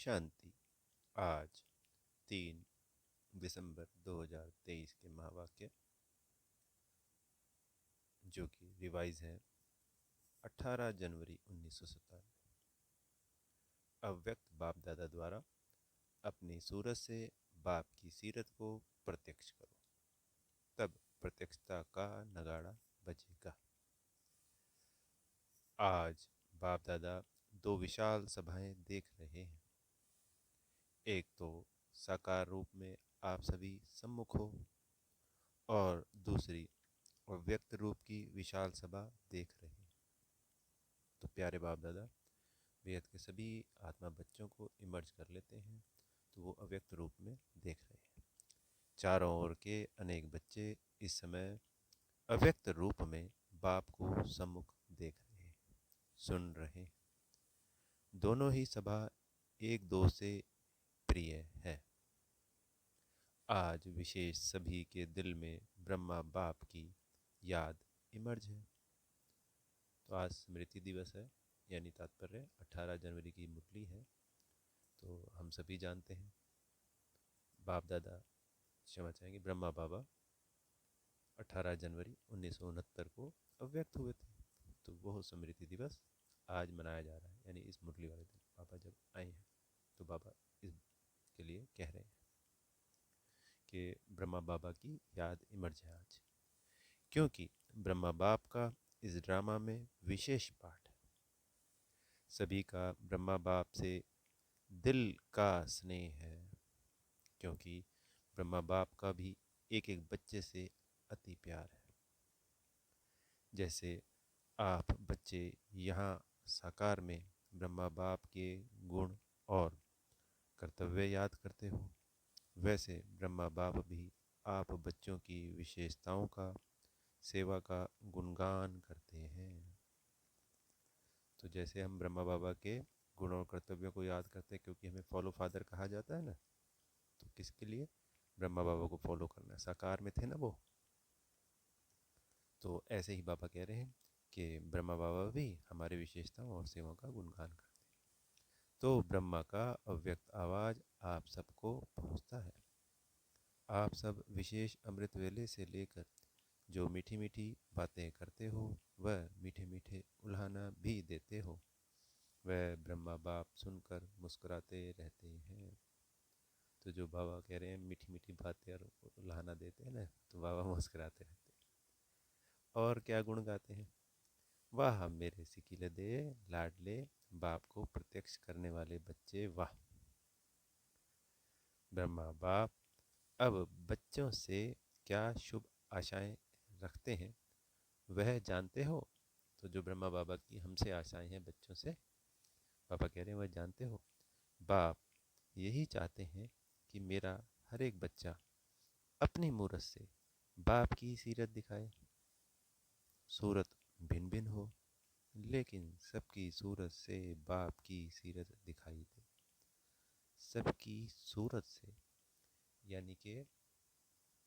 शांति। आज 3 दिसंबर 2023 के महावाक्य जो कि रिवाइज है 18 जनवरी 1997। अव्यक्त बाप दादा द्वारा अपनी सूरत से बाप की सीरत को प्रत्यक्ष करो, तब प्रत्यक्षता का नगाड़ा बजेगा। आज बाप दादा दो विशाल सभाएं देख रहे हैं। एक तो साकार रूप में आप सभी सम्मुख हो और दूसरी अव्यक्त रूप की विशाल सभा देख रहे हैं। तो प्यारे बाप दादा बेहद के सभी आत्मा बच्चों को इमर्ज कर लेते हैं, तो वो अव्यक्त रूप में देख रहे हैं। चारों ओर के अनेक बच्चे इस समय अव्यक्त रूप में बाप को सम्मुख देख रहे हैं, सुन रहे हैं। दोनों ही सभा एक दो से प्रिय है। आज विशेष सभी के दिल में ब्रह्मा बाप की याद इमर्ज है। तो आज स्मृति दिवस है, यानी तात्पर्य 18 जनवरी की मुरली है। तो हम सभी जानते हैं बाप दादा, क्षमा चाहेंगे, ब्रह्मा बाबा 18 जनवरी 1969 को अव्यक्त हुए थे। तो वह स्मृति दिवस आज मनाया जा रहा है, यानी इस मुरली वाले दिन बाबा जब आए हैं, तो बाबा इसके लिए कह रहे हैं कि ब्रह्मा बाबा की याद इमर्ज है आज, क्योंकि ब्रह्मा बाप का इस ड्रामा में विशेष पाठ है। सभी का ब्रह्मा बाप से दिल का स्नेह है, क्योंकि ब्रह्मा बाप का भी एक एक बच्चे से अति प्यार है। जैसे आप बच्चे यहाँ साकार में ब्रह्मा बाप के गुण और कर्तव्य याद करते हो, वैसे ब्रह्मा बाप भी आप बच्चों की विशेषताओं का, सेवा का गुणगान करते हैं। तो जैसे हम ब्रह्मा बाबा के गुण और कर्तव्यों को याद करते हैं, क्योंकि हमें फॉलो फादर कहा जाता है ना, तो किसके लिए? ब्रह्मा बाबा को फॉलो करना। साकार में थे ना वो। तो ऐसे ही बाबा कह रहे हैं कि ब्रह्मा बाबा भी हमारी विशेषताओं और सेवाओं का गुणगान करते हैं। तो ब्रह्मा का अव्यक्त आवाज आप सबको पहुंचता है। आप सब विशेष अमृत वेले से लेकर जो मीठी मीठी बातें करते हो, वह मीठे मीठे उल्हाना भी देते हो, वह ब्रह्मा बाप सुनकर मुस्कुराते रहते हैं। तो जो बाबा कह रहे हैं मीठी मीठी बातें और उल्हाना देते हैं ना, तो बाबा मुस्कुराते रहते हैं। और क्या गुण गाते हैं? वाह मेरे सिकिले दे लाडले बाप को प्रत्यक्ष करने वाले बच्चे, वाह। ब्रह्मा बाप अब बच्चों से क्या शुभ आशाएं रखते हैं, वह जानते हो? तो जो ब्रह्मा बाबा की हमसे आशाएं हैं बच्चों से, बाबा कह रहे हैं वह जानते हो? बाप यही चाहते हैं कि मेरा हर एक बच्चा अपनी मूरत से बाप की सीरत दिखाए। सूरत भिन्न भिन्न हो, लेकिन सबकी सूरत से बाप की सीरत दिखाई दे। सबकी सूरत से, यानी कि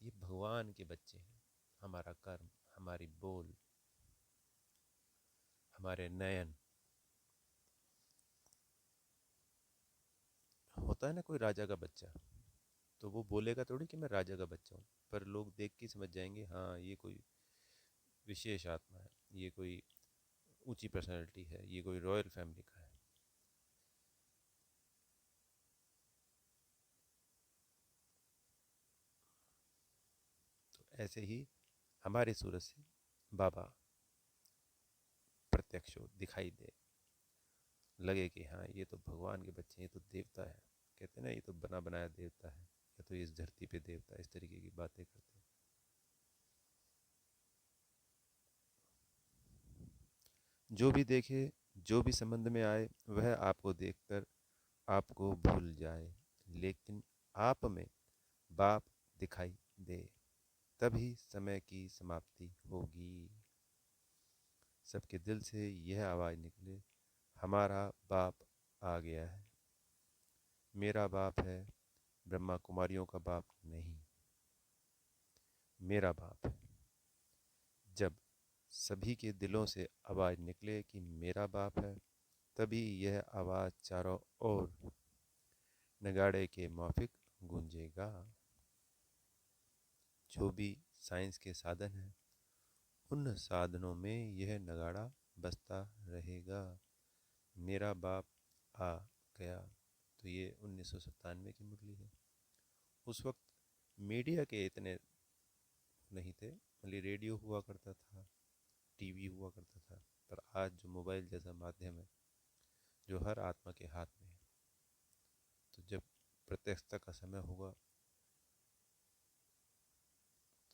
ये भगवान के बच्चे हैं। हमारा कर्म, हमारी बोल, हमारे नयन। होता है ना कोई राजा का बच्चा, तो वो बोलेगा थोड़ी कि मैं राजा का बच्चा हूँ, पर लोग देख के समझ जाएंगे हाँ ये कोई विशेष आत्मा है, ये कोई ऊंची पर्सनैलिटी है, ये कोई रॉयल फैमिली का है। तो ऐसे ही हमारी सूरत से बाबा प्रत्यक्ष हो, दिखाई दे, लगे कि हाँ ये तो भगवान के बच्चे हैं, ये तो देवता है। कहते हैं ना ये तो बना बनाया देवता है, या तो इस धरती पे देवता है, इस तरीके की बातें करते हैं। जो भी देखे, जो भी संबंध में आए, वह आपको देखकर आपको भूल जाए, लेकिन आप में बाप दिखाई दे, तभी समय की समाप्ति होगी। सबके दिल से यह आवाज निकले, हमारा बाप आ गया है। मेरा बाप है, ब्रह्मा कुमारियों का बाप नहीं, मेरा बाप है। जब सभी के दिलों से आवाज निकले कि मेरा बाप है, तभी यह आवाज चारों ओर नगाड़े के मौफिक गूंजेगा। जो भी साइंस के साधन हैं उन साधनों में यह नगाड़ा बजता रहेगा। मेरा बाप आ गया। तो ये 1997 की मुरली है। उस वक्त मीडिया के इतने नहीं थे, मतलब रेडियो हुआ करता था, टीवी हुआ करता था, पर आज जो मोबाइल जैसा माध्यम है जो हर आत्मा के हाथ में है, तो जब प्रत्यक्षता का समय होगा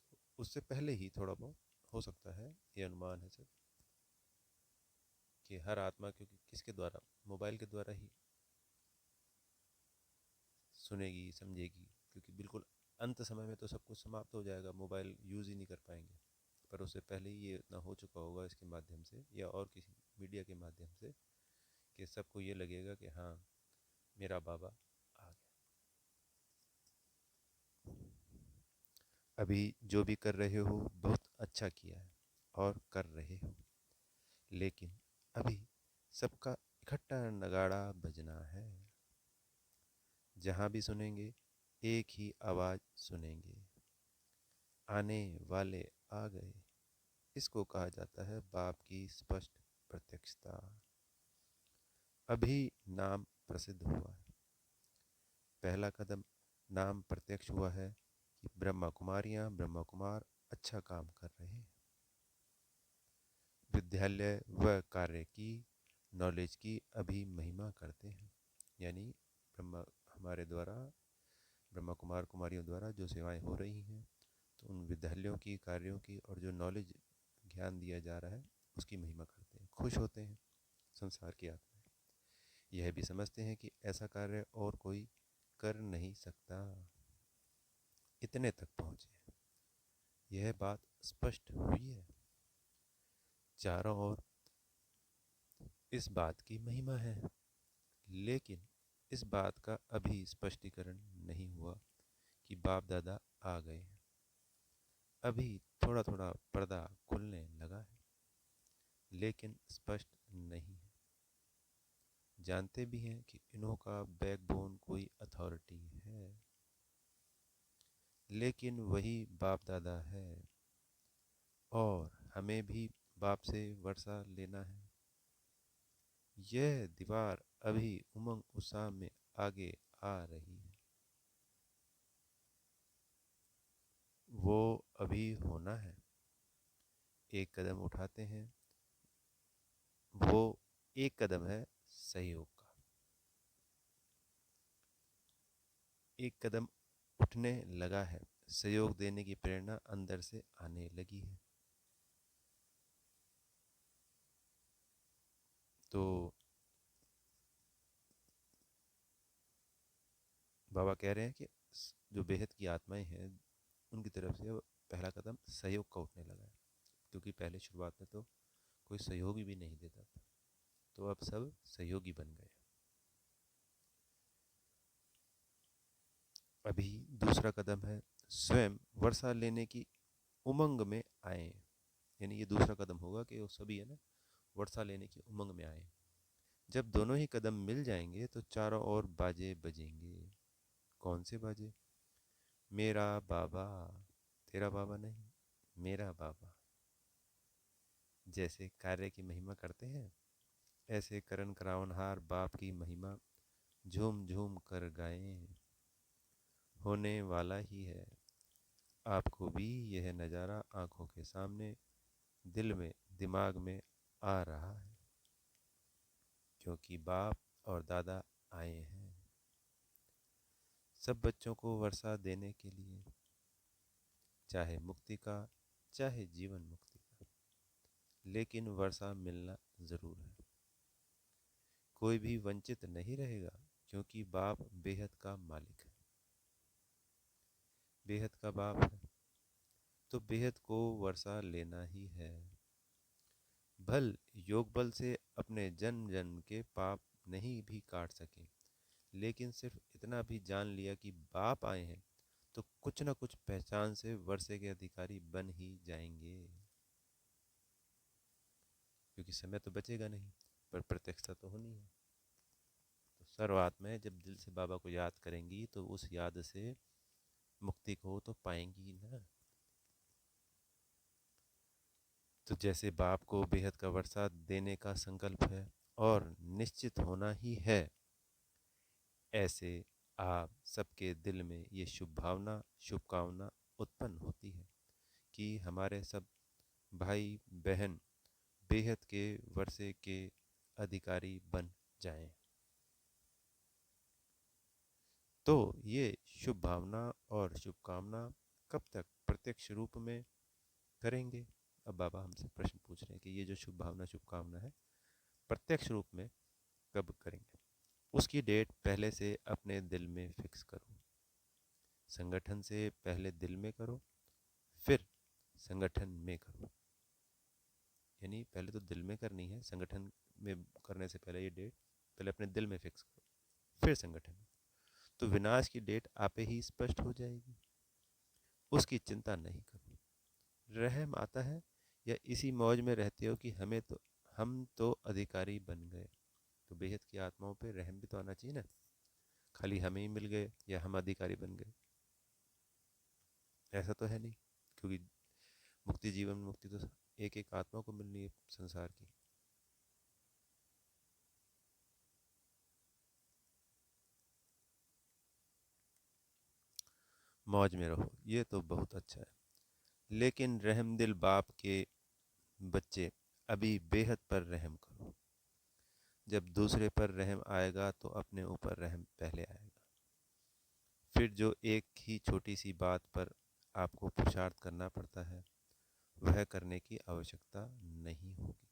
तो उससे पहले ही थोड़ा बहुत हो सकता है, ये अनुमान है सिर्फ, कि हर आत्मा, क्योंकि किसके द्वारा, मोबाइल के द्वारा ही सुनेगी समझेगी, क्योंकि बिल्कुल अंत समय में तो सब कुछ समाप्त हो जाएगा, मोबाइल यूज़ ही नहीं कर पाएंगे, पर उससे पहले ही ये इतना हो चुका होगा इसके माध्यम से या और किसी मीडिया के माध्यम से कि सबको ये लगेगा कि हाँ मेरा बाबा आ गया। अभी जो भी कर रहे हो बहुत अच्छा किया है और कर रहे हो, लेकिन अभी सबका इकट्ठा नगाड़ा बजना है। जहाँ भी सुनेंगे एक ही आवाज़ सुनेंगे, आने वाले आ गए। इसको कहा जाता है बाप की स्पष्ट प्रत्यक्षता। अभी नाम प्रसिद्ध हुआ है। पहला कदम नाम प्रत्यक्ष हुआ है कि ब्रह्मा कुमारियाँ ब्रह्मा कुमार अच्छा काम कर रहे हैं। विद्यालय व कार्य की, नॉलेज की अभी महिमा करते हैं, यानी ब्रह्मा हमारे द्वारा, ब्रह्मा कुमार कुमारियों द्वारा जो सेवाएं हो रही हैं, तो उन विद्यालयों की, कार्यों की, और जो नॉलेज ज्ञान दिया जा रहा है उसकी महिमा करते हैं, खुश होते हैं। संसार की आत्माएं यह भी समझते हैं कि ऐसा कार्य और कोई कर नहीं सकता, इतने तक पहुँचे। यह बात स्पष्ट हुई है। चारों ओर इस बात की महिमा है, लेकिन इस बात का अभी स्पष्टीकरण नहीं हुआ कि बाप दादा आ गए हैं। अभी थोड़ा थोड़ा पर्दा खुलने लगा है, लेकिन स्पष्ट नहीं है। जानते भी हैं कि इन्हों का बैकबोन कोई अथॉरिटी है, लेकिन वही बाप दादा है और हमें भी बाप से वर्षा लेना है। यह दीवार अभी उमंग उत्साह में आगे आ रही है। वो अभी होना है। एक कदम उठाते हैं, वो एक कदम है सहयोग का। एक कदम उठने लगा है, सहयोग देने की प्रेरणा अंदर से आने लगी है। तो बाबा कह रहे हैं कि जो बेहद की आत्माएं हैं उनकी तरफ से पहला कदम सहयोग का उठने लगा है, क्योंकि पहले शुरुआत में तो कोई सहयोगी भी नहीं देता था, तो अब सब सहयोगी बन गए। अभी दूसरा कदम है स्वयं वर्षा लेने की उमंग में आए, यानी ये दूसरा कदम होगा कि वो सभी है ना वर्षा लेने की उमंग में आए। जब दोनों ही कदम मिल जाएंगे तो चारों ओर बाजे बजेंगे। कौन से बाजे? मेरा बाबा, तेरा बाबा नहीं, मेरा बाबा। जैसे कार्य की महिमा करते हैं, ऐसे करण करावनहार बाप की महिमा झूम झूम कर गाएं। होने वाला ही है। आपको भी यह नज़ारा आंखों के सामने, दिल में, दिमाग में आ रहा है, क्योंकि बाप और दादा आए हैं सब बच्चों को वर्षा देने के लिए, चाहे मुक्ति का चाहे जीवन मुक्ति का, लेकिन वर्षा मिलना ज़रूर है। कोई भी वंचित नहीं रहेगा, क्योंकि बाप बेहद का मालिक है, बेहद का बाप है, तो बेहद को वर्षा लेना ही है। भल योग बल से अपने जन्म जन्म के पाप नहीं भी काट सके, लेकिन सिर्फ इतना भी जान लिया कि बाप आए हैं तो कुछ न कुछ पहचान से वर्षे के अधिकारी बन ही जाएंगे, क्योंकि समय तो बचेगा नहीं, पर प्रत्यक्षता तो होनी है। तो शुरुआत में जब दिल से बाबा को याद करेंगी तो उस याद से मुक्ति को तो पाएंगी ना। तो जैसे बाप को बेहद का वर्षा देने का संकल्प है और निश्चित होना ही है, ऐसे आप सबके दिल में ये शुभ भावना शुभकामना उत्पन्न होती है कि हमारे सब भाई बहन बेहद के वर्षे के अधिकारी बन जाएं। तो ये शुभ भावना और शुभकामना कब तक प्रत्यक्ष रूप में करेंगे? अब बाबा हमसे प्रश्न पूछ रहे हैं कि ये जो शुभ भावना शुभकामना है प्रत्यक्ष रूप में कब करेंगे? उसकी डेट पहले से अपने दिल में फिक्स करो। संगठन से पहले दिल में करो, फिर संगठन में करो। यानी पहले तो दिल में करनी है, संगठन में करने से पहले ये डेट पहले अपने दिल में फिक्स करो, फिर संगठन में। तो विनाश की डेट आपे ही स्पष्ट हो जाएगी, उसकी चिंता नहीं करो। रहम आता है या इसी मौज में रहते हो कि हम तो अधिकारी बन गए। तो बेहद की आत्माओं पे रहम भी तो आना चाहिए ना, खाली हमें ही मिल गए या हम अधिकारी बन गए, ऐसा तो है नहीं। क्योंकि मुक्ति जीवन मुक्ति तो एक एक आत्मा को मिलनी है संसार की। मौज में रहो, ये तो बहुत अच्छा है। लेकिन रहमदिल बाप के बच्चे अभी बेहद पर रहम करो। जब दूसरे पर रहम आएगा तो अपने ऊपर रहम पहले आएगा। फिर जो एक ही छोटी सी बात पर आपको पुरुषार्थ करना पड़ता है वह करने की आवश्यकता नहीं होगी।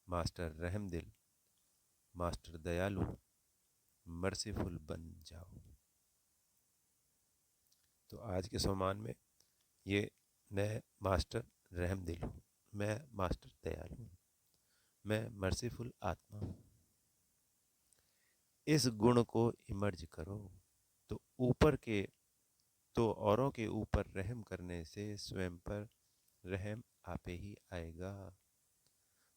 मास्टर रहमदिल, मास्टर दयालु, मर्सीफुल बन जाओ। तो आज के सम्मान में ये मैं मास्टर रहमदिल हूँ, मैं मास्टर दयालु हूँ, मैं मर्सीफुल आत्मा हूँ। इस गुण को इमर्ज करो तो ऊपर के तो औरों के ऊपर रहम करने से स्वयं पर रहम आपे ही आएगा।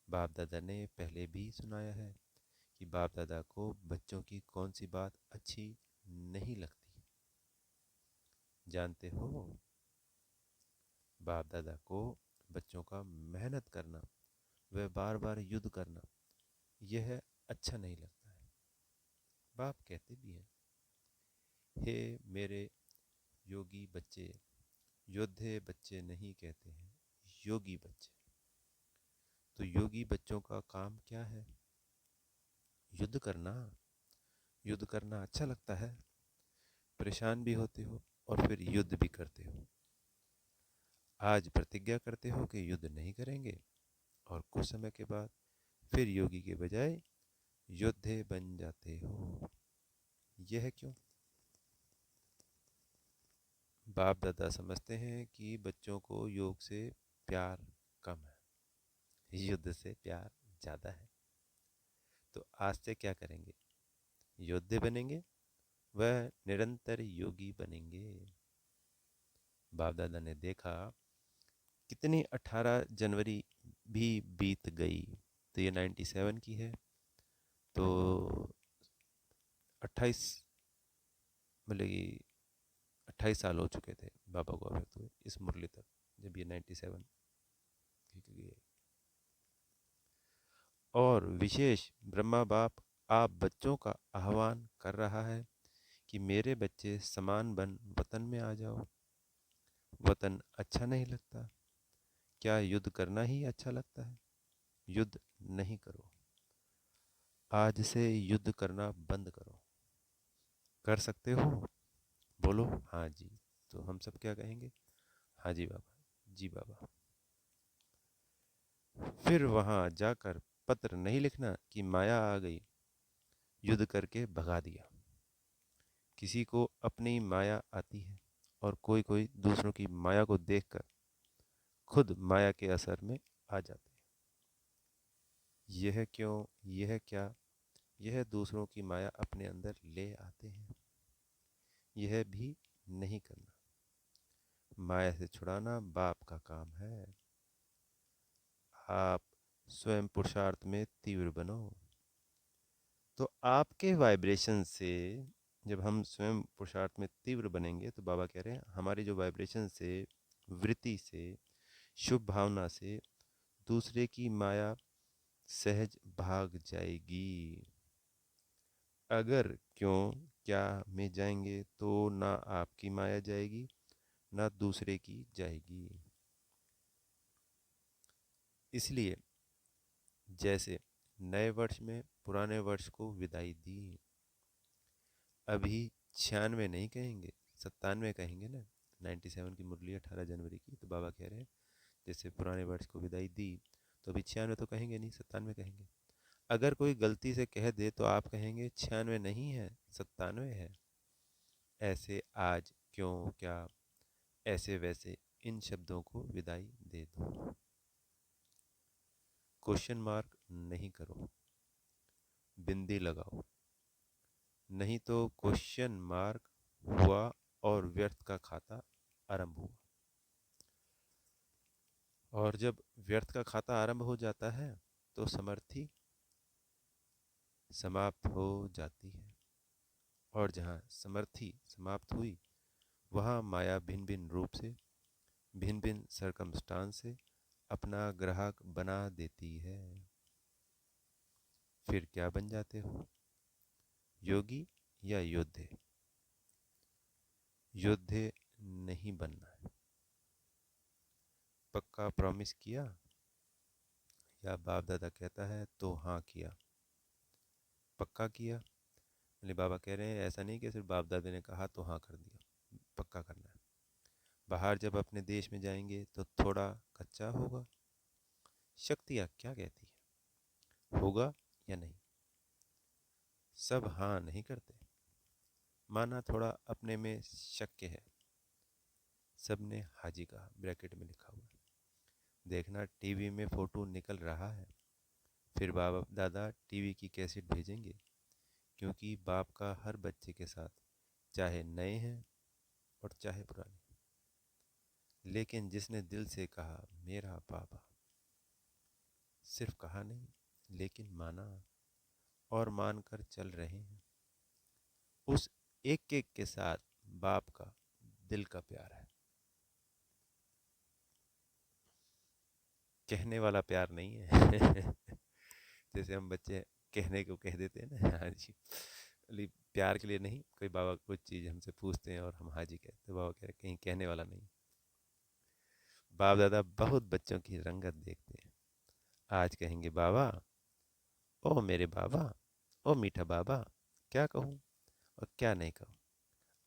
बाप दादा ने पहले भी सुनाया है कि बाप दादा को बच्चों की कौन सी बात अच्छी नहीं लगती, जानते हो? बाप दादा को बच्चों का मेहनत करना, वह बार बार युद्ध करना, यह अच्छा नहीं लगता है। बाप कहते भी हैं, हे मेरे योगी बच्चे, योद्धे बच्चे नहीं कहते हैं, योगी बच्चे। तो योगी बच्चों का काम क्या है? युद्ध करना। युद्ध करना अच्छा लगता है, परेशान भी होते हो और फिर युद्ध भी करते हो। आज प्रतिज्ञा करते हो कि युद्ध नहीं करेंगे और कुछ समय के बाद फिर योगी के बजाय योद्धे बन जाते हो। यह क्यों? बाप दादा समझते हैं कि बच्चों को योग से प्यार कम है, युद्ध से प्यार ज़्यादा है। तो आज से क्या करेंगे? योद्धे बनेंगे, वह निरंतर योगी बनेंगे। बाप दादा ने देखा कितनी 18 जनवरी भी बीत गई। तो ये 97 की है, तो 28 मतलब कि 28 साल हो चुके थे बाबा को अभिव्यक्त हुए इस मुरली तक, जब ये 97 की है। और विशेष ब्रह्मा बाप आप बच्चों का आह्वान कर रहा है कि मेरे बच्चे समान बन वतन में आ जाओ। वतन अच्छा नहीं लगता? क्या युद्ध करना ही अच्छा लगता है? युद्ध नहीं करो, आज से युद्ध करना बंद करो। कर सकते हो? बोलो हाँ जी। तो हम सब क्या कहेंगे? हाँ जी बाबा, जी बाबा। फिर वहां जाकर पत्र नहीं लिखना कि माया आ गई, युद्ध करके भगा दिया। किसी को अपनी माया आती है और कोई कोई दूसरों की माया को देखकर खुद माया के असर में आ जाते हैं। यह क्यों, यह क्या? यह दूसरों की माया अपने अंदर ले आते हैं। यह भी नहीं करना। माया से छुड़ाना बाप का काम है। आप स्वयं पुरुषार्थ में तीव्र बनो। तो आपके वाइब्रेशन से जब हम स्वयं पुरुषार्थ में तीव्र बनेंगे तो बाबा कह रहे हैं हमारी जो वाइब्रेशन से, वृत्ति से, शुभ भावना से दूसरे की माया सहज भाग जाएगी। अगर क्यों क्या में जाएंगे तो ना आपकी माया जाएगी ना दूसरे की जाएगी। इसलिए जैसे नए वर्ष में पुराने वर्ष को विदाई दी, अभी 96 नहीं कहेंगे, 97 कहेंगे ना। 97 की मुरली 18 जनवरी की, तो बाबा कह रहे हैं जैसे पुराने वर्ष को विदाई दी तो अभी 96 तो कहेंगे नहीं, 97 कहेंगे। अगर कोई गलती से कह दे तो आप कहेंगे 96 नहीं है, 97 है। ऐसे आज क्यों क्या, ऐसे वैसे इन शब्दों को विदाई दे दो। क्वेश्चन मार्क नहीं करो, बिंदी लगाओ, नहीं तो क्वेश्चन मार्क हुआ और व्यर्थ का खाता आरंभ हुआ। और जब व्यर्थ का खाता आरंभ हो जाता है तो समर्थी समाप्त हो जाती है। और जहाँ समर्थी समाप्त हुई वहाँ माया भिन्न भिन्न रूप से, भिन्न भिन्न सरकमस्टांस से अपना ग्राहक बना देती है। फिर क्या बन जाते हो, योगी या योद्धे? योद्धे नहीं बनना है। पक्का प्रॉमिस किया या बाप दादा कहता है तो हाँ किया, पक्का किया। मतलब बाबा कह रहे हैं ऐसा नहीं कि सिर्फ बाप दादा ने कहा तो हाँ कर दिया, पक्का करना है। बाहर जब अपने देश में जाएंगे तो थोड़ा कच्चा होगा। शक्तियाँ क्या कहती है, होगा या नहीं? सब हाँ नहीं करते, माना थोड़ा अपने में शक्य है। सबने हाजी कहा, ब्रैकेट में लिखा हुआ है। देखना टीवी में फोटो निकल रहा है, फिर बाबा दादा टीवी की कैसेट भेजेंगे, क्योंकि बाप का हर बच्चे के साथ चाहे नए हैं और चाहे पुराने, लेकिन जिसने दिल से कहा मेरा पापा, सिर्फ कहा नहीं लेकिन माना और मानकर चल रहे हैं, उस एक एक के साथ बाप का दिल का प्यार है। कहने वाला प्यार नहीं है। जैसे हम बच्चे कहने को कह देते हैं ना, हाँ जी, प्यार के लिए नहीं। कोई बाबा कुछ चीज़ हमसे पूछते हैं और हम हाँ जी कहते हैं, बाबा कह रहे कहीं कहने वाला नहीं। बाप दादा बहुत बच्चों की रंगत देखते हैं। आज कहेंगे बाबा, ओ मेरे बाबा, ओ मीठा बाबा, क्या कहूँ और क्या नहीं कहूँ,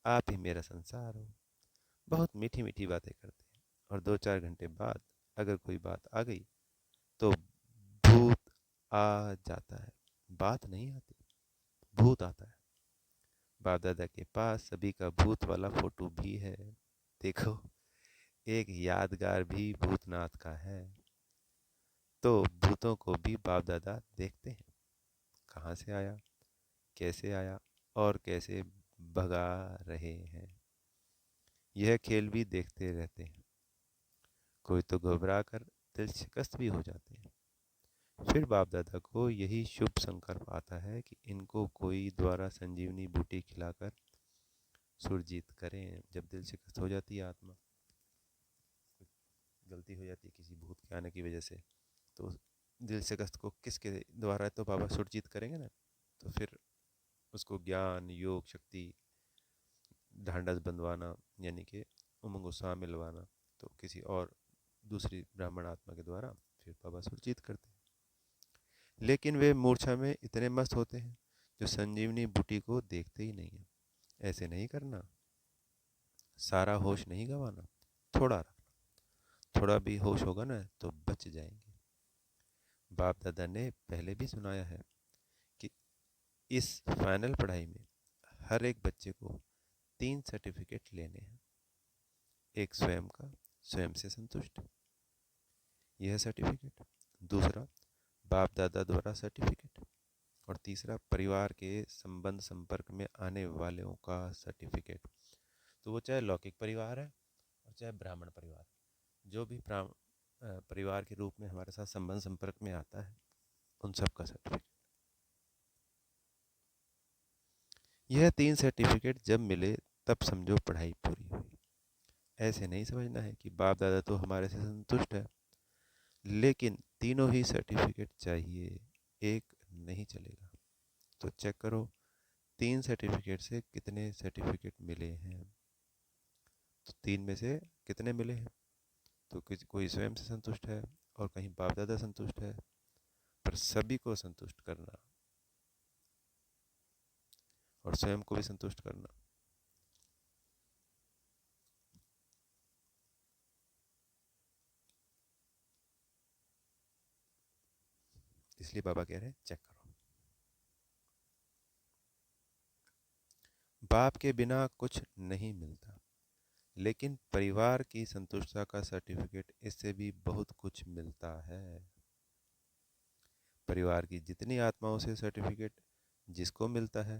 आप ही मेरा संसार हो। बहुत मीठी मीठी बातें करते हैं और 2-4 घंटे बाद अगर कोई बात आ गई तो भूत आ जाता है। बात नहीं आती, भूत आता है। बाप दादा के पास सभी का भूत वाला फोटो भी है। देखो, एक यादगार भी भूतनाथ का है। तो भूतों को भी बाप दादा देखते हैं, कहाँ से आया, कैसे आया और कैसे भगा रहे हैं। यह खेल भी देखते रहते हैं। कोई तो घबरा कर दिल शिकस्त भी हो जाते हैं। फिर बाप दादा को यही शुभ संकल्प आता है कि इनको कोई द्वारा संजीवनी बूटी खिलाकर सुरजीत करें। जब दिल शिकस्त हो जाती है, आत्मा गलती हो जाती है किसी भूत के आने की वजह से, तो दिल शिकस्त को किसके द्वारा तो बाबा सुरजीत करेंगे ना। तो फिर उसको ज्ञान योग शक्ति ढांढस बंधवाना, यानी कि उमंग उत्साह मिलवाना, तो किसी और दूसरी ब्राह्मण आत्मा के द्वारा फिर बाबा सुरजीत करते हैं। लेकिन वे मूर्छा में इतने मस्त होते हैं जो संजीवनी बूटी को देखते ही नहीं है। ऐसे नहीं करना, सारा होश नहीं गंवाना, थोड़ा रखना। थोड़ा भी होश होगा ना तो बच जाएंगे। बाप दादा ने पहले भी सुनाया है कि इस फाइनल पढ़ाई में हर एक बच्चे को 3 सर्टिफिकेट लेने हैं। एक स्वयं का, स्वयं से संतुष्ट, यह सर्टिफिकेट। दूसरा बाप दादा द्वारा सर्टिफिकेट। और तीसरा परिवार के संबंध संपर्क में आने वालों का सर्टिफिकेट। तो वो चाहे लौकिक परिवार है और चाहे ब्राह्मण परिवार, जो भी परिवार के रूप में हमारे साथ संबंध संपर्क में आता है, उन सब का सर्टिफिकेट। यह 3 सर्टिफिकेट जब मिले तब समझो पढ़ाई पूरी हुई। ऐसे नहीं समझना है कि बाप दादा तो हमारे से संतुष्ट है, लेकिन तीनों ही सर्टिफिकेट चाहिए, एक नहीं चलेगा। तो चेक करो 3 सर्टिफिकेट से कितने सर्टिफिकेट मिले हैं। तो 3 में से कितने मिले हैं? तो कोई स्वयं से संतुष्ट है और कहीं बाप दादा संतुष्ट है, पर सभी को संतुष्ट करना और स्वयं को भी संतुष्ट करना, इसलिए बाबा कह रहे हैं चेक करो। बाप के बिना कुछ नहीं मिलता, लेकिन परिवार की संतुष्टता का सर्टिफिकेट इससे भी बहुत कुछ मिलता है। परिवार की जितनी आत्माओं से सर्टिफिकेट जिसको मिलता है,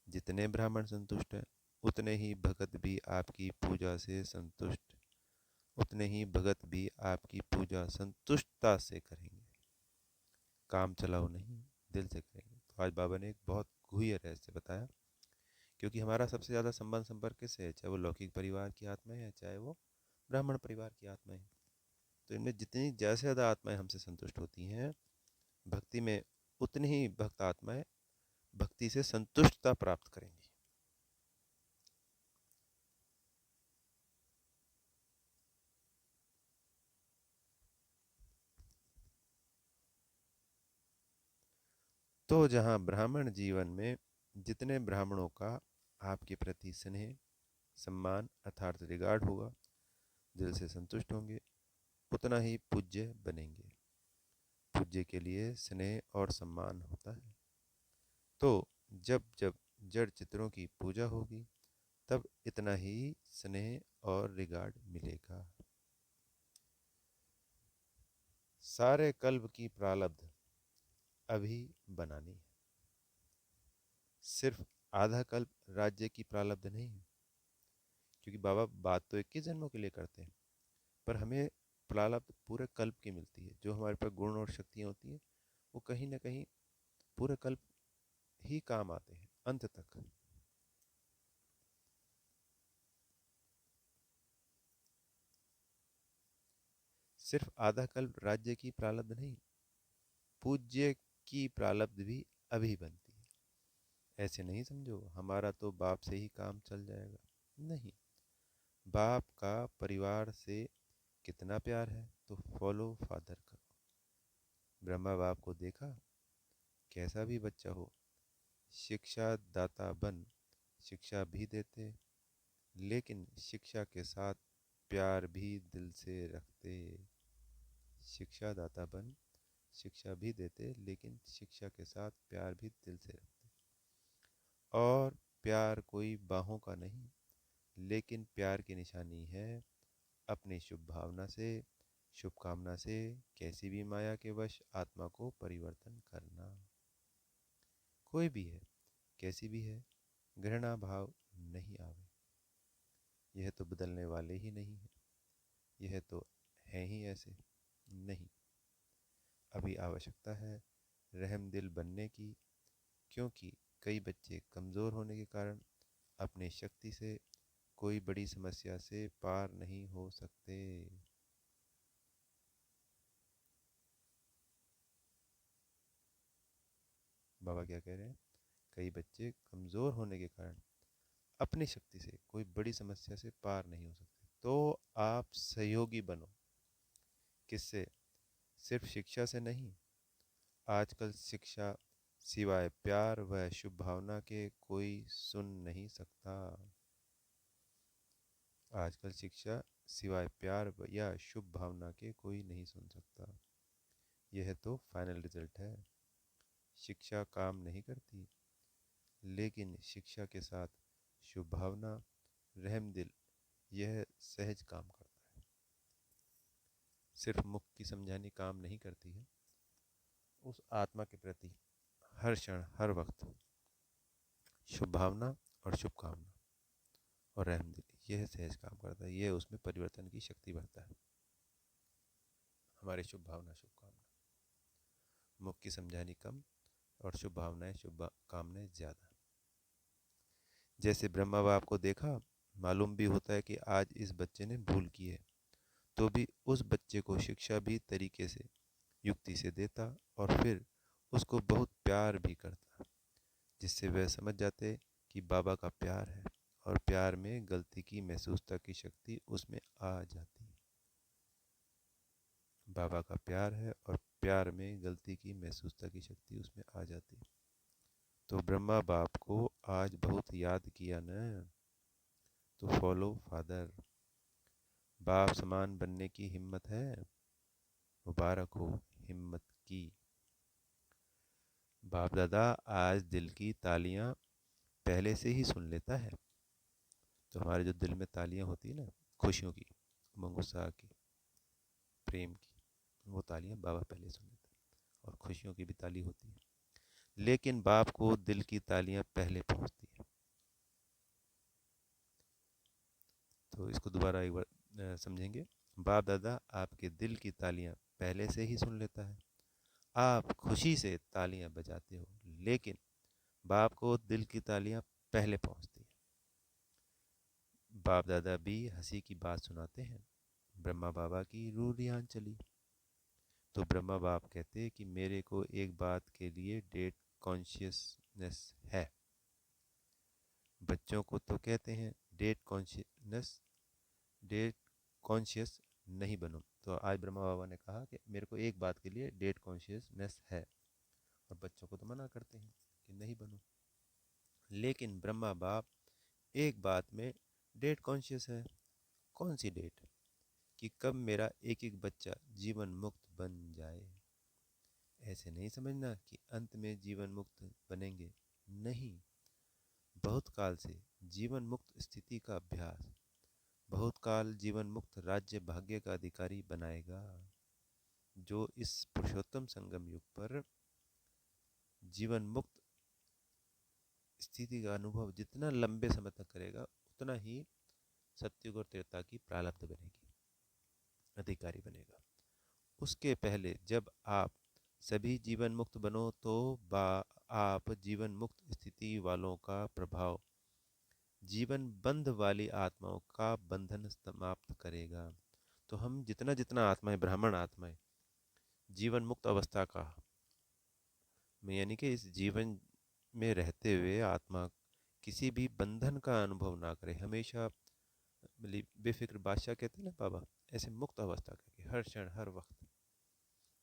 जितने ब्राह्मण संतुष्ट हैं, उतने ही भगत भी आपकी पूजा से संतुष्ट, उतने ही भगत भी आपकी पूजा संतुष्टता से करेंगे। काम चलाओ नहीं, दिल से करेंगे। तो आज बाबा ने एक बहुत गूढ़ रहस्य बताया, क्योंकि हमारा सबसे ज़्यादा संबंध संपर्क किससे है, चाहे वो लौकिक परिवार की आत्माएं है, चाहे वो ब्राह्मण परिवार की आत्माएं हैं। तो इनमें जितनी ज़्यादा से ज़्यादा आत्माएं हमसे संतुष्ट होती हैं भक्ति में, उतनी ही भक्त आत्माएं भक्ति से संतुष्टता प्राप्त करेंगी। तो जहाँ ब्राह्मण जीवन में जितने ब्राह्मणों का आपके प्रति स्नेह सम्मान अर्थात रिगार्ड होगा, दिल से संतुष्ट होंगे, उतना ही पूज्य बनेंगे। पूज्य के लिए स्नेह और सम्मान होता है। तो जब जब जड़ चित्रों की पूजा होगी, तब इतना ही स्नेह और रिगार्ड मिलेगा। सारे कल्प की प्रारब्ध अभी बनानी है। सिर्फ आधा कल्प राज्य की प्रारब्ध नहीं है, क्योंकि बाबा बात तो 21 जन्मों के लिए करते हैं, पर हमें प्रारब्ध पूरे कल्प की मिलती है। जो हमारे पास गुण और शक्तियाँ होती हैं, वो कहीं ना कहीं पूरे कल्प ही काम आते हैं अंत तक। सिर्फ आधा कल्प राज्य की प्रारब्ध नहीं, पूज्य की प्रारब्ध भी अभी बनती है। ऐसे नहीं समझो हमारा तो बाप से ही काम चल जाएगा, नहीं। बाप का परिवार से कितना प्यार है, तो फॉलो फादर करो। ब्रह्मा बाप को देखा, कैसा भी बच्चा हो, शिक्षा दाता बन शिक्षा भी देते, लेकिन शिक्षा के साथ प्यार भी दिल से रखते। शिक्षा दाता बन शिक्षा भी देते, लेकिन शिक्षा के साथ प्यार भी दिल से रखते। और प्यार कोई बाहों का नहीं, लेकिन प्यार की निशानी है अपनी शुभ भावना से, शुभकामना से कैसी भी माया के वश आत्मा को परिवर्तन करना। कोई भी है, कैसी भी है, घृणा भाव नहीं आवे। यह तो बदलने वाले ही नहीं है, यह तो है ही ऐसे। नहीं, अभी आवश्यकता है रहम दिल बनने की, क्योंकि कई बच्चे कमज़ोर होने के कारण अपनी शक्ति से कोई बड़ी समस्या से पार नहीं हो सकते। बाबा क्या कह रहे हैं, कई बच्चे कमज़ोर होने के कारण अपनी शक्ति से कोई बड़ी समस्या से पार नहीं हो सकते। तो आप सहयोगी बनो। किससे? सिर्फ शिक्षा से नहीं। आजकल शिक्षा सिवाय प्यार व शुभ भावना के कोई सुन नहीं सकता। आजकल शिक्षा सिवाय प्यार या शुभ भावना के कोई नहीं सुन सकता। यह तो फाइनल रिजल्ट है। शिक्षा काम नहीं करती, लेकिन शिक्षा के साथ शुभ भावना, रहम दिल, यह सहज काम करता है। सिर्फ मुख की समझानी काम नहीं करती है। उस आत्मा के प्रति हर क्षण हर वक्त शुभ भावना और शुभकामना और रहम दिल, यह सहज काम करता है। यह उसमें परिवर्तन की शक्ति भरता है। हमारी शुभ भावना शुभकामना, मुख की समझानी कम और शुभ भावनाएं शुभ कामनाएं ज़्यादा। जैसे ब्रह्मा बाप को देखा, मालूम भी होता है कि आज इस बच्चे ने भूल की है, तो भी उस बच्चे को शिक्षा भी तरीके से, युक्ति से देता और फिर उसको बहुत प्यार भी करता, जिससे वह समझ जाते कि बाबा का प्यार है और प्यार में गलती की महसूसता की शक्ति उसमें आ जाती। बाबा का प्यार है और प्यार में गलती की महसूसता की शक्ति उसमें आ जाती। तो ब्रह्मा बाप को आज बहुत याद किया न, तो फॉलो फादर। बाप समान बनने की हिम्मत है, मुबारक हो हिम्मत की। बाप दादा आज दिल की तालियां पहले से ही सुन लेता है। तो हमारे जो दिल में तालियां होती है ना, खुशियों की, उमंग उत्साह की, प्रेम की, वो तालियां बाबा पहले सुन लेता है। और खुशियों की भी ताली होती है, लेकिन बाप को दिल की तालियां पहले पहुंचती है। तो इसको दोबारा एक बार समझेंगे। बाप दादा आपके दिल की तालियां पहले से ही सुन लेता है। आप खुशी से तालियां बजाते हो, लेकिन बाप को दिल की तालियां पहले पहुंचती है। बाप दादा भी हंसी की बात सुनाते हैं। ब्रह्मा बाबा की रूह रियान चली, तो ब्रह्मा बाप कहते कि मेरे को एक बात के लिए डेट कॉन्शियसनेस है। बच्चों को तो कहते हैं डेट कॉन्शियस नहीं बनो। तो आज ब्रह्मा बाबा ने कहा कि मेरे को एक बात के लिए डेट कॉन्शियसनेस है, और बच्चों को तो मना करते हैं कि नहीं बनो। लेकिन ब्रह्मा बाप एक बात में डेट कॉन्शियस है। कौन सी डेट? कि कब मेरा एक एक बच्चा जीवन मुक्त बन जाए। ऐसे नहीं समझना कि अंत में जीवन मुक्त बनेंगे, नहीं। बहुत काल से जीवन मुक्त स्थिति का अभ्यास, बहुत काल जीवन मुक्त राज्य भाग्य का अधिकारी बनाएगा। जो इस पुरुषोत्तम संगम युग पर जीवन मुक्त स्थिति का अनुभव जितना लंबे समय तक करेगा, उतना ही सत्युग और त्रेता की प्रारब्ध बनेगी, अधिकारी बनेगा। उसके पहले जब आप सभी जीवन मुक्त बनो, तो आप जीवन मुक्त स्थिति वालों का प्रभाव जीवन बंध वाली आत्माओं का बंधन समाप्त करेगा। तो हम जितना जितना आत्माएं, ब्राह्मण आत्माएं जीवन मुक्त अवस्था का, यानी कि इस जीवन में रहते हुए आत्मा किसी भी बंधन का अनुभव ना करे, हमेशा बेफिक्र बादशाह कहते हैं ना बाबा, ऐसे मुक्त अवस्था करके हर क्षण हर वक्त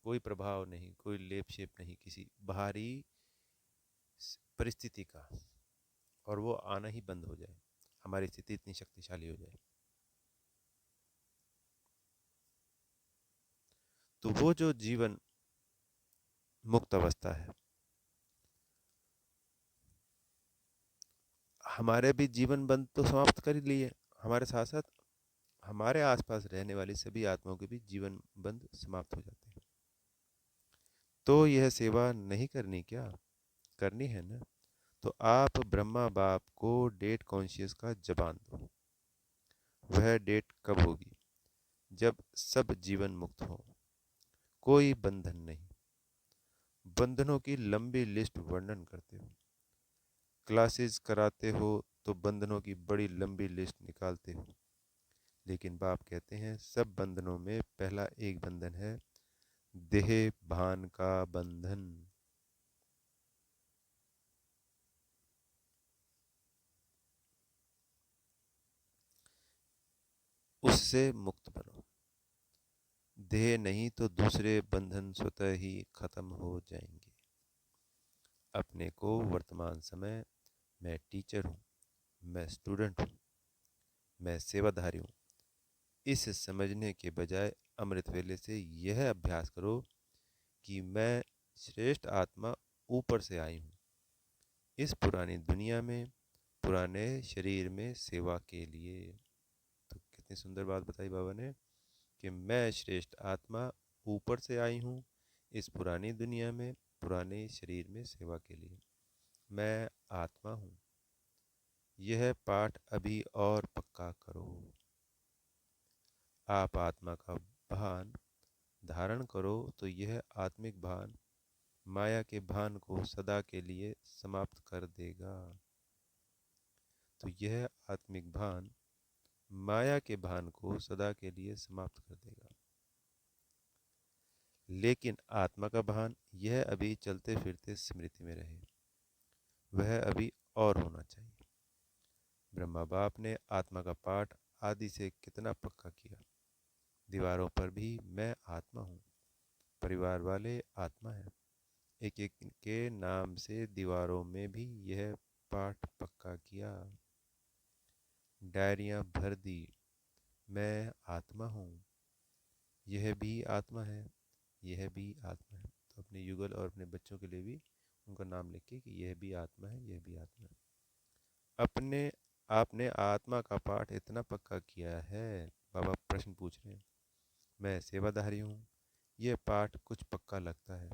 कोई प्रभाव नहीं, कोई लेप शेप नहीं किसी बाहरी परिस्थिति का, और वो आना ही बंद हो जाए, हमारी स्थिति इतनी शक्तिशाली हो जाए। तो वो जो जीवन मुक्त अवस्था है, हमारे भी जीवन बंध तो समाप्त कर ही लिए, हमारे साथ साथ हमारे आसपास रहने वाली सभी आत्माओं के भी जीवन बंध समाप्त हो जाते हैं। तो यह सेवा नहीं करनी क्या? करनी है ना। तो आप ब्रह्मा बाप को डेट कॉन्शियस का जबान दो। वह डेट कब होगी? जब सब जीवन मुक्त हो, कोई बंधन नहीं। बंधनों की लंबी लिस्ट वर्णन करते हो, क्लासेस कराते हो तो बंधनों की बड़ी लंबी लिस्ट निकालते हो, लेकिन बाप कहते हैं सब बंधनों में पहला एक बंधन है, देह भान का बंधन। उससे मुक्त बनो। देह नहीं तो दूसरे बंधन स्वतः ही खत्म हो जाएंगे। अपने को वर्तमान समय, मैं टीचर हूँ, मैं स्टूडेंट हूँ, मैं सेवाधारी हूँ, इस समझने के बजाय अमृत वेले से यह अभ्यास करो कि मैं श्रेष्ठ आत्मा ऊपर से आई हूँ, इस पुरानी दुनिया में, पुराने शरीर में सेवा के लिए। तो कितनी सुंदर बात बताई बाबा ने कि मैं श्रेष्ठ आत्मा ऊपर से आई हूँ इस पुरानी दुनिया में, पुराने शरीर में सेवा के लिए। मैं आत्मा हूँ। यह पाठ अभी और पक्का करो। आप आत्मा का भान धारण करो तो यह आत्मिक भान माया के भान को सदा के लिए समाप्त कर देगा। तो यह आत्मिक भान माया के भान को सदा के लिए समाप्त कर देगा। लेकिन आत्मा का भान यह अभी चलते फिरते स्मृति में रहे, वह अभी और होना चाहिए। ब्रह्मा बाप ने आत्मा का पाठ आदि से कितना पक्का किया। दीवारों पर भी मैं आत्मा हूँ, परिवार वाले आत्मा है। एक एक के नाम से दीवारों में भी यह पाठ पक्का किया। डायरियां भर दी, मैं आत्मा हूँ, यह भी आत्मा है, यह भी आत्मा है। तो अपने युगल और अपने बच्चों के लिए भी उनका नाम लिख के कि यह भी आत्मा है, यह भी आत्मा है। अपने आपने आत्मा का पाठ इतना पक्का किया है। बाबा प्रश्न पूछ रहे हैं। मैं सेवाधारी हूँ, यह पाठ कुछ पक्का लगता है,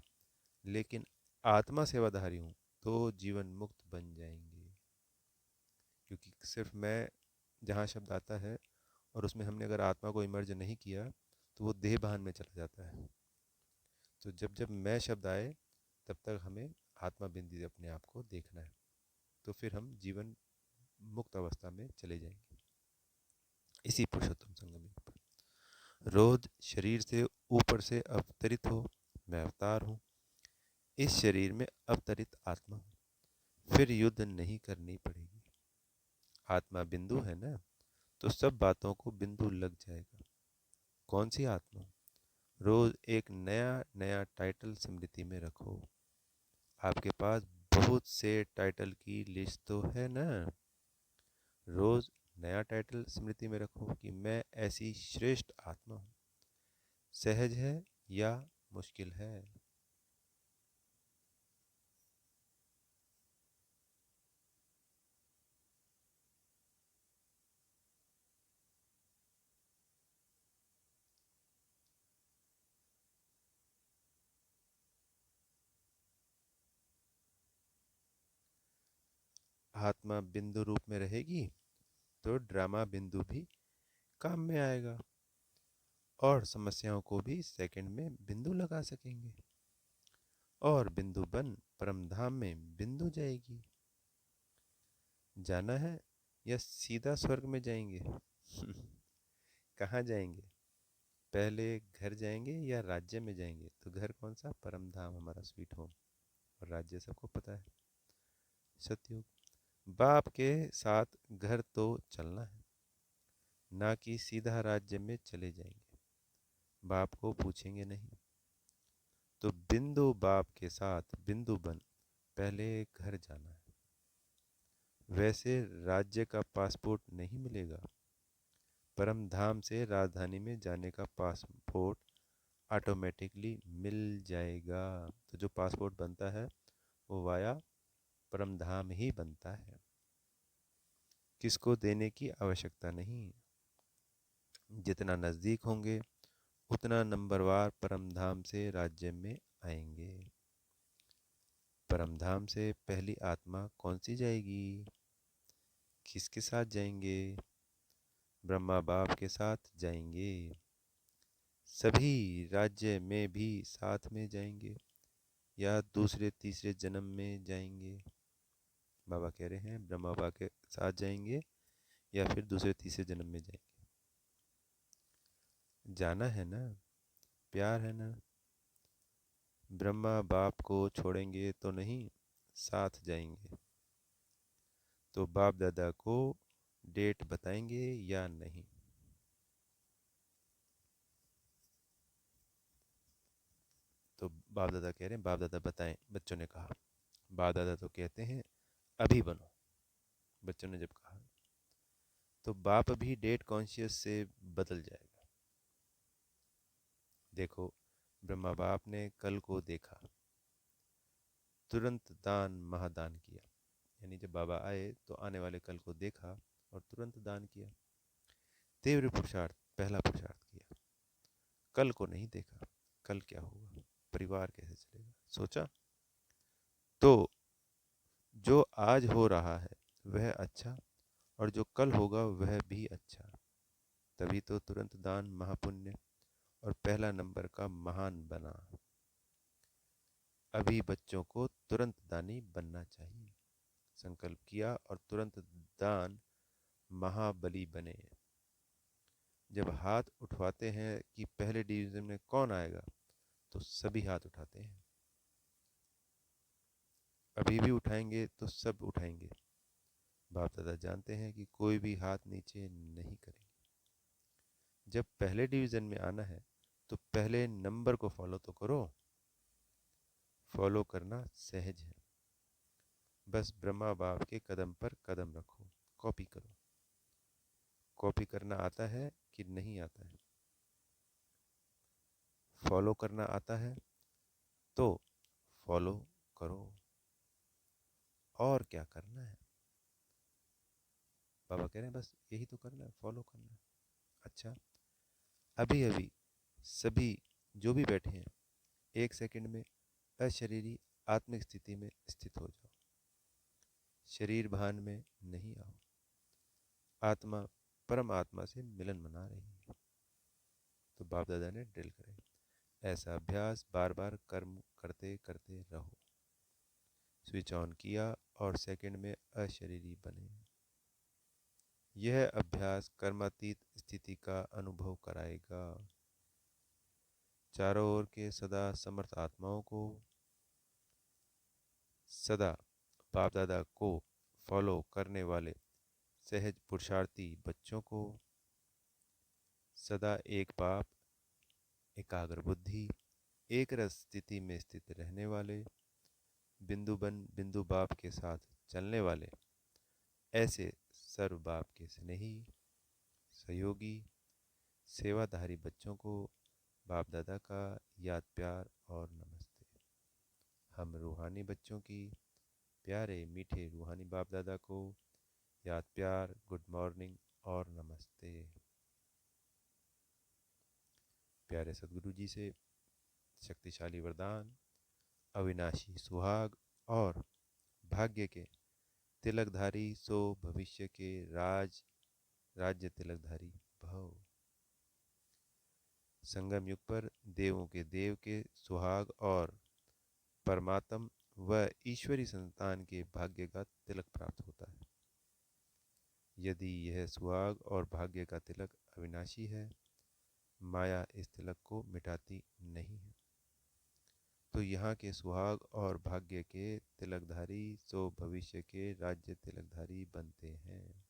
लेकिन आत्मा सेवाधारी हूँ तो जीवन मुक्त बन जाएंगे। क्योंकि सिर्फ मैं जहाँ शब्द आता है और उसमें हमने अगर आत्मा को इमर्ज नहीं किया तो वो देह भान में चला जाता है। तो जब जब मैं शब्द आए तब तक हमें आत्मा बिंदी अपने आप को देखना है, तो फिर हम जीवन मुक्त अवस्था में चले जाएंगे। इसी पुरुषोत्तम संगम पर रोज शरीर से ऊपर से अवतरित हो, मैं अवतार हूँ, इस शरीर में अवतरित आत्मा हूँ, फिर युद्ध नहीं करनी पड़ेगी। आत्मा बिंदु है ना, तो सब बातों को बिंदु लग जाएगा। कौन सी आत्मा? रोज एक नया नया टाइटल स्मृति में रखो। आपके पास बहुत से टाइटल की लिस्ट तो है ना। रोज नया टाइटल स्मृति में रखो कि मैं ऐसी श्रेष्ठ आत्मा हूँ। सहज है या मुश्किल है? आत्मा बिंदु रूप में रहेगी तो ड्रामा बिंदु भी काम में आएगा और समस्याओं को भी सेकंड में बिंदु लगा सकेंगे और बिंदु बन परम धाम में बिंदु जाएगी। जाना है या सीधा स्वर्ग में जाएंगे? कहाँ जाएंगे? पहले घर जाएंगे या राज्य में जाएंगे? तो घर कौन सा? परम धाम, हमारा स्वीट होम। और राज्य सबको पता है, सतयुग। बाप के साथ घर तो चलना है, ना कि सीधा राज्य में चले जाएंगे। बाप को पूछेंगे नहीं। तो बिंदु बाप के साथ बिंदु बन पहले घर जाना है। वैसे राज्य का पासपोर्ट नहीं मिलेगा, परम धाम से राजधानी में जाने का पासपोर्ट ऑटोमेटिकली मिल जाएगा। तो जो पासपोर्ट बनता है वो वाया परम धाम ही बनता है, किसको देने की आवश्यकता नहीं। जितना नज़दीक होंगे उतना नंबरवार परम धाम से राज्य में आएंगे। परम धाम से पहली आत्मा कौन सी जाएगी? किसके साथ जाएंगे? ब्रह्मा बाप के साथ जाएंगे। सभी राज्य में भी साथ में जाएंगे या दूसरे तीसरे जन्म में जाएंगे? बाबा कह रहे हैं ब्रह्मा बाबा के साथ जाएंगे या फिर दूसरे तीसरे जन्म में जाएंगे। जाना है ना, प्यार है ना। ब्रह्मा बाप को छोड़ेंगे तो नहीं, साथ जाएंगे। तो बाप दादा को डेट बताएंगे या नहीं? तो बाप दादा कह रहे हैं बाप दादा बताएं। बच्चों ने कहा। बाप दादा तो कहते हैं अभी बनो। बच्चों ने जब कहा तो बाप भी डेट कॉन्शियस से बदल जाएगा। देखो, ब्रह्मा बाप ने कल को देखा, तुरंत दान महादान किया। यानी जब बाबा आए तो आने वाले कल को देखा और तुरंत दान किया। तीव्र पुरुषार्थ, पहला पुरुषार्थ किया। कल को नहीं देखा, कल क्या होगा, परिवार कैसे चलेगा, सोचा। तो जो आज हो रहा है वह अच्छा और जो कल होगा वह भी अच्छा। तभी तो तुरंत दान महापुण्य और पहला नंबर का महान बना। अभी बच्चों को तुरंत दानी बनना चाहिए। संकल्प किया और तुरंत दान महाबली बने। जब हाथ उठवाते हैं कि पहले डिवीजन में कौन आएगा, तो सभी हाथ उठाते हैं। अभी भी उठाएंगे तो सब उठाएंगे। बाप दादा जानते हैं कि कोई भी हाथ नीचे नहीं करेंगे। जब पहले डिवीजन में आना है तो पहले नंबर को फॉलो तो करो। फॉलो करना सहज है, बस ब्रह्मा बाप के कदम पर कदम रखो, कॉपी करो। कॉपी करना आता है कि नहीं आता है? फॉलो करना आता है तो फॉलो करो। और क्या करना है? बाबा कह रहे हैं बस यही तो करना है, फॉलो करना है। अच्छा, अभी अभी सभी जो भी बैठे हैं 1 सेकंड में अशरीरी आत्मिक स्थिति में स्थित हो जाओ। शरीर भान में नहीं आओ। आत्मा परम आत्मा से मिलन मना रही है। तो बाप दादा ने ड्रिल करे, ऐसा अभ्यास बार बार कर्म करते करते रहो। स्विच ऑन किया और सेकंड में अशरीरी बने। यह अभ्यास कर्मातीत स्थिति का अनुभव कराएगा। चारों ओर के सदा समर्थ आत्माओं को, सदा बाप दादा को फॉलो करने वाले सहज पुरुषार्थी बच्चों को, सदा एक बाप, एकाग्र बुद्धि, एक रस स्थिति में स्थित रहने वाले, बिंदु बन बिंदु बाप के साथ चलने वाले, ऐसे सर्व बाप के स्नेही, सहयोगी, सेवाधारी बच्चों को बाप दादा का याद प्यार और नमस्ते। हम रूहानी बच्चों की प्यारे मीठे रूहानी बाप दादा को याद प्यार, गुड मॉर्निंग और नमस्ते। प्यारे सदगुरु जी से शक्तिशाली वरदान, अविनाशी सुहाग और भाग्य के तिलकधारी सो भविष्य के राज्य तिलकधारी भव। संगम युग पर देवों के देव के सुहाग और परमात्म व ईश्वरी संतान के भाग्य का तिलक प्राप्त होता है। यदि यह सुहाग और भाग्य का तिलक अविनाशी है, माया इस तिलक को मिटाती नहीं है, तो यहाँ के सुहाग और भाग्य के तिलकधारी सो भविष्य के राज्य तिलकधारी बनते हैं।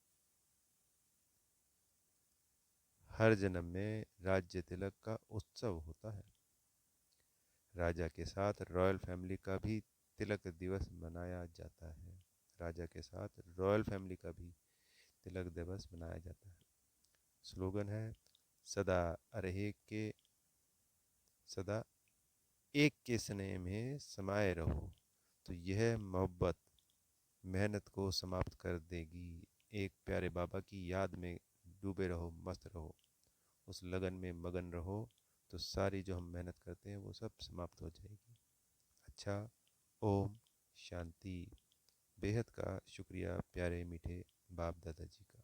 हर जन्म में राज्य तिलक का उत्सव होता है। राजा के साथ रॉयल फैमिली का भी तिलक दिवस मनाया जाता है। राजा के साथ रॉयल फैमिली का भी तिलक दिवस मनाया जाता है। स्लोगन है, सदा सदा एक के स्नेह में समाये रहो। तो यह मोहब्बत मेहनत को समाप्त कर देगी। एक प्यारे बाबा की याद में डूबे रहो, मस्त रहो, उस लगन में मगन रहो, तो सारी जो हम मेहनत करते हैं वो सब समाप्त हो जाएगी। अच्छा, ओम शांति। बेहद का शुक्रिया प्यारे मीठे बाप दादा जी का।